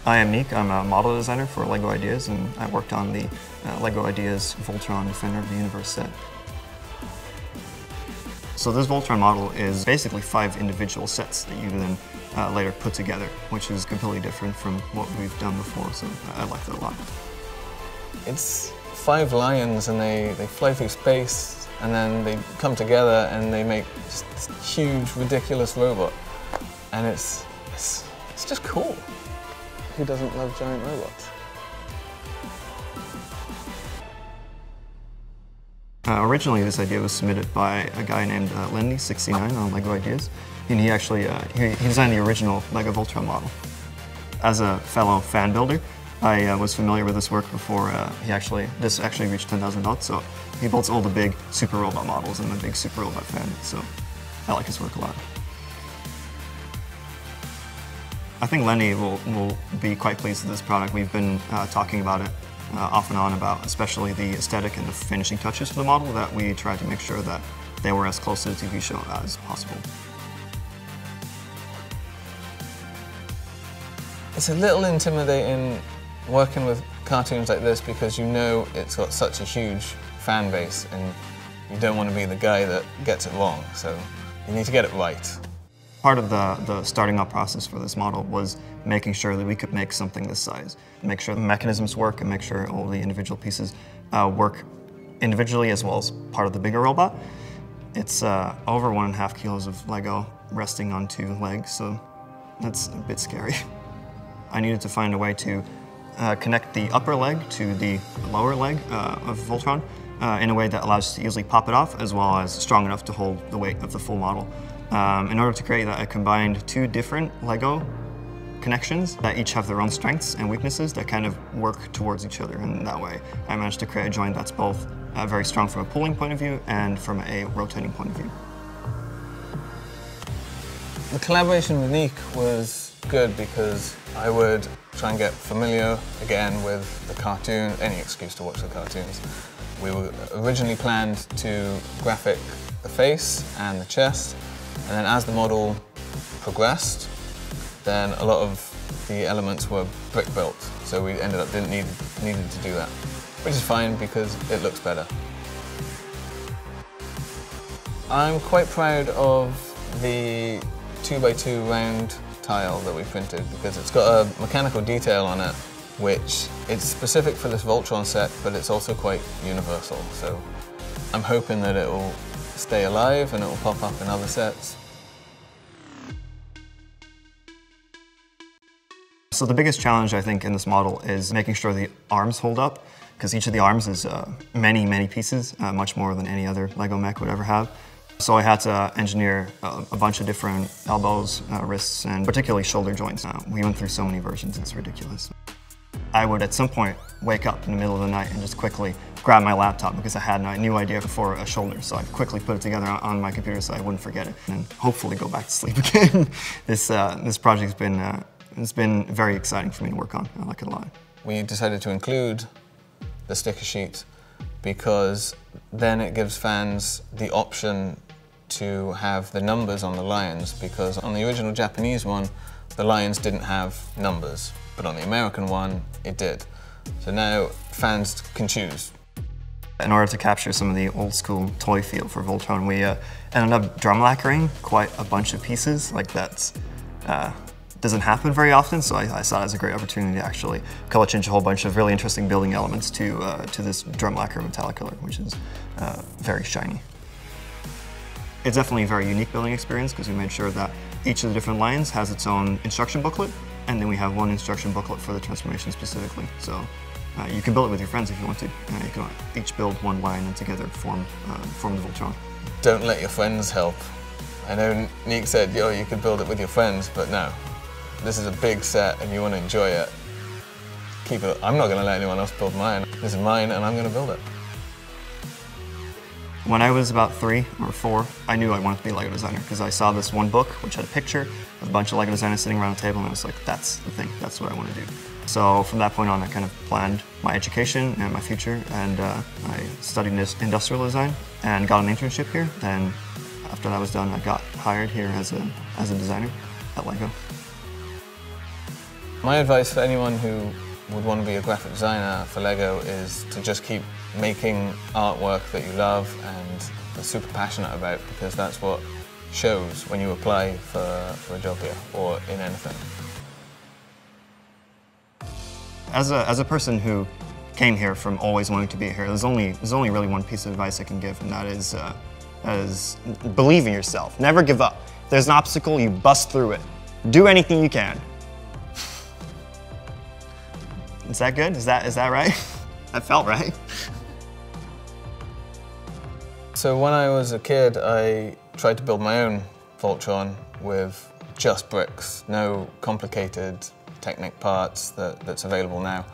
I am Nick. I'm a model designer for LEGO Ideas, and I worked on the LEGO Ideas Voltron Defender of the Universe set. So this Voltron model is basically 5 individual sets that you then later put together, which is completely different from what we've done before, so I like that a lot. It's 5 lions and they fly through space and then they come together and they make just this huge, ridiculous robot. And it's just cool. Who doesn't love giant robots? Originally, this idea was submitted by a guy named Lenny69 on LEGO Ideas, and he actually he designed the original LEGO Voltron model. As a fellow fan builder, I was familiar with this work before this actually reached 10,000 votes, so he builds all the big super robot models, and I'm a big super robot fan, so I like his work a lot. I think Lenny will be quite pleased with this product. We've been talking about it off and on about especially the aesthetic and the finishing touches for the model, that we tried to make sure that they were as close to the TV show as possible. It's a little intimidating working with cartoons like this because you know it's got such a huge fan base and you don't want to be the guy that gets it wrong, so you need to get it right. Part of the starting up process for this model was making sure that we could make something this size, make sure the mechanisms work and make sure all the individual pieces work individually as well as part of the bigger robot. It's over 1.5 kilos of Lego resting on 2 legs, so that's a bit scary. I needed to find a way to connect the upper leg to the lower leg of Voltron in a way that allows us to easily pop it off, as well as strong enough to hold the weight of the full model. In order to create that, I combined 2 different Lego connections that each have their own strengths and weaknesses that kind of work towards each other, and that way I managed to create a joint that's both very strong from a pulling point of view and from a rotating point of view. The collaboration with Nick was good because I would try and get familiar again with the cartoon, any excuse to watch the cartoons. We were originally planned to graphic the face and the chest, and then as the model progressed, then a lot of the elements were brick built, so we ended up needed to do that, which is fine because it looks better. I'm quite proud of the 2x2 round tile that we printed because it's got a mechanical detail on it which it's specific for this Voltron set, but it's also quite universal, so I'm hoping that it will stay alive and it will pop up in other sets. So the biggest challenge I think in this model is making sure the arms hold up, because each of the arms is many pieces, much more than any other LEGO mech would ever have. So I had to engineer a bunch of different elbows, wrists, and particularly shoulder joints. We went through so many versions, it's ridiculous. I would at some point wake up in the middle of the night and just quickly grab my laptop because I had a new idea for a shoulder, so I'd quickly put it together on my computer so I wouldn't forget it, and hopefully go back to sleep again. This project's been it's been very exciting for me to work on. I like it a lot. We decided to include the sticker sheet because then it gives fans the option to have the numbers on the lions, because on the original Japanese one, the lions didn't have numbers, but on the American one, it did. So now fans can choose. In order to capture some of the old school toy feel for Voltron, we ended up drum lacquering quite a bunch of pieces. Like that's doesn't happen very often, so I saw it as a great opportunity to actually color change a whole bunch of really interesting building elements to this drum lacquer metallic color, which is very shiny. It's definitely a very unique building experience because we made sure that each of the different lions has its own instruction booklet, and then we have one instruction booklet for the transformation specifically. So you can build it with your friends if you want to. You can each build one lion and together form the Voltron. Don't let your friends help. I know Nick said, yo, you could build it with your friends, but no. This is a big set and you want to enjoy it. Keep it. I'm not going to let anyone else build mine. This is mine and I'm going to build it. When I was about 3 or 4, I knew I wanted to be a LEGO designer because I saw this one book which had a picture of a bunch of LEGO designers sitting around a table, and I was like, that's the thing, that's what I want to do. So from that point on, I kind of planned my education and my future, and I studied industrial design and got an internship here. Then after that was done, I got hired here as a designer at LEGO. My advice for anyone who would want to be a graphic designer for LEGO is to just keep making artwork that you love and are super passionate about, because that's what shows when you apply for a job here or in anything. As a person who came here from always wanting to be here, there's only really one piece of advice I can give, and that is believe in yourself. Never give up. If there's an obstacle, you bust through it. Do anything you can. Is that good? Is that right? That felt right. So when I was a kid, I tried to build my own Voltron with just bricks, no complicated Technic parts that's available now.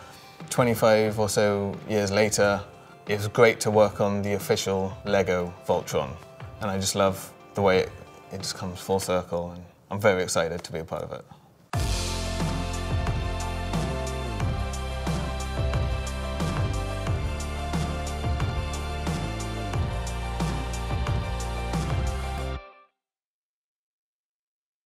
25 or so years later, it was great to work on the official LEGO Voltron. And I just love the way it just comes full circle, and I'm very excited to be a part of it.